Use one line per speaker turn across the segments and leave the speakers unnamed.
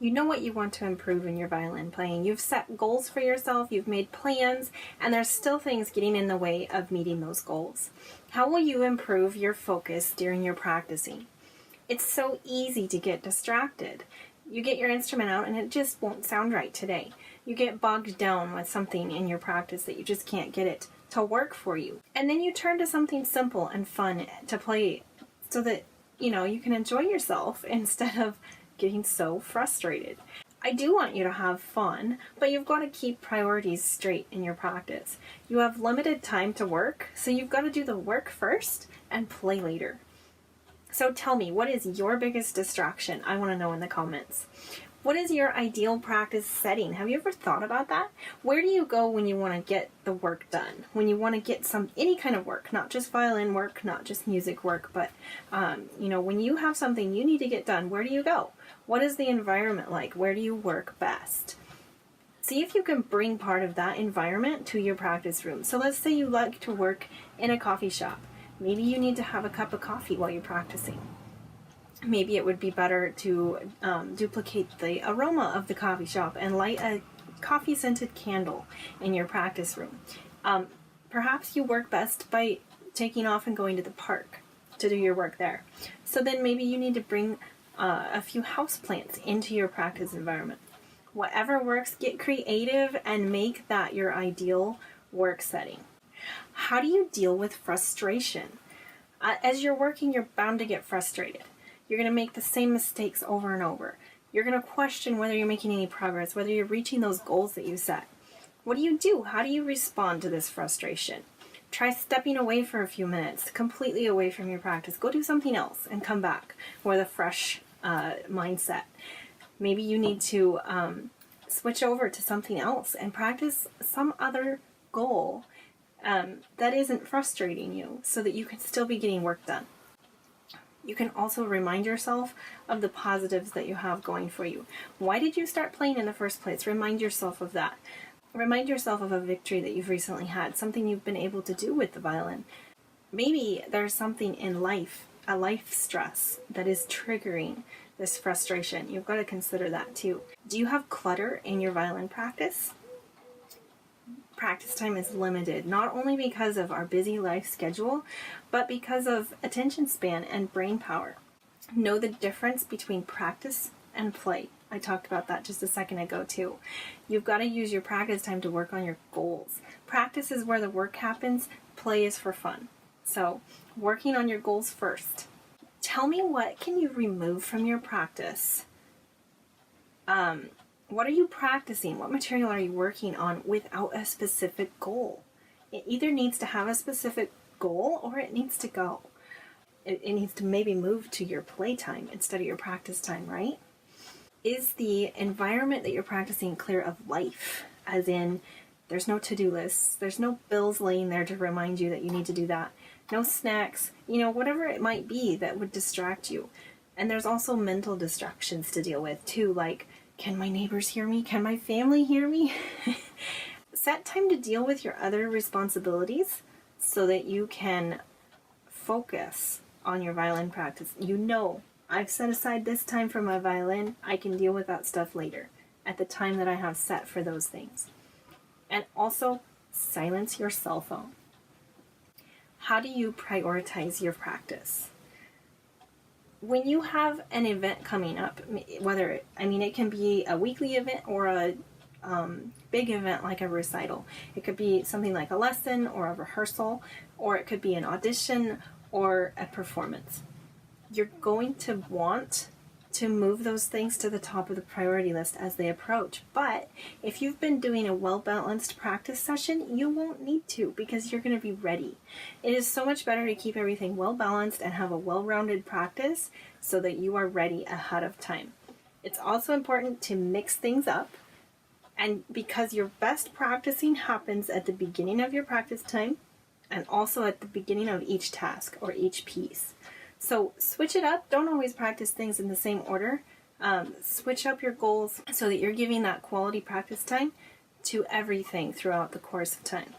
You know what you want to improve in your violin playing. You've set goals for yourself, you've made plans, and there's still things getting in the way of meeting those goals. How will you improve your focus during your practicing? It's so easy to get distracted. You get your instrument out and it just won't sound right today. You get bogged down with something in your practice that you just can't get it to work for you. And then you turn to something simple and fun to play so that, you can enjoy yourself instead of getting so frustrated. I do want you to have fun, but you've got to keep priorities straight in your practice. You have limited time to work, so you've got to do the work first and play later. So tell me, what is your biggest distraction? I want to know in the comments. What is your ideal practice setting? Have you ever thought about that? Where do you go when you want to get the work done? When you want to get any kind of work, not just violin work, not just music work, but when you have something you need to get done, where do you go? What is the environment like? Where do you work best? See if you can bring part of that environment to your practice room. So let's say you like to work in a coffee shop. Maybe you need to have a cup of coffee while you're practicing. Maybe it would be better to duplicate the aroma of the coffee shop and light a coffee-scented candle in your practice room. Perhaps you work best by taking off and going to the park to do your work there. So then maybe you need to bring a few houseplants into your practice environment. Whatever works, get creative and make that your ideal work setting. How do you deal with frustration? As you're working, you're bound to get frustrated. You're going to make the same mistakes over and over. You're going to question whether you're making any progress, whether you're reaching those goals that you set. What do? How do you respond to this frustration? Try stepping away for a few minutes, completely away from your practice. Go do something else and come back with a fresh mindset. Maybe you need to switch over to something else and practice some other goal that isn't frustrating you so that you can still be getting work done. You can also remind yourself of the positives that you have going for you. Why did you start playing in the first place? Remind yourself of that. Remind yourself of a victory that you've recently had, something you've been able to do with the violin. Maybe there's something in life, a life stress, that is triggering this frustration. You've got to consider that too. Do you have clutter in your violin practice? Practice time is limited, not only because of our busy life schedule, but because of attention span and brain power. Know the difference between practice and play. I talked about that just a second ago too. You've got to use your practice time to work on your goals. Practice is where the work happens, play is for fun. So, working on your goals first. Tell me, what can you remove from your practice? What are you practicing? What material are you working on without a specific goal? It either needs to have a specific goal or it needs to go. It needs to maybe move to your playtime instead of your practice time, right? Is the environment that you're practicing clear of life? As in, there's no to-do lists, there's no bills laying there to remind you that you need to do that, no snacks, whatever it might be that would distract you. And there's also mental distractions to deal with too, like, can my neighbors hear me? Can my family hear me? Set time to deal with your other responsibilities so that you can focus on your violin practice. I've set aside this time for my violin. I can deal with that stuff later at the time that I have set for those things. And also, silence your cell phone. How do you prioritize your practice? When you have an event coming up, it can be a weekly event or a big event like a recital. It could be something like a lesson or a rehearsal, or it could be an audition or a performance. You're going to want to move those things to the top of the priority list as they approach. But if you've been doing a well-balanced practice session, you won't need to, because you're going to be ready. It is so much better to keep everything well-balanced and have a well-rounded practice so that you are ready ahead of time. It's also important to mix things up, and because your best practicing happens at the beginning of your practice time and also at the beginning of each task or each piece. So switch it up. Don't always practice things in the same order. Switch up your goals so that you're giving that quality practice time to everything throughout the course of time.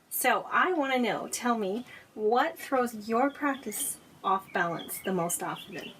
So I want to know, tell me, what throws your practice off balance the most often?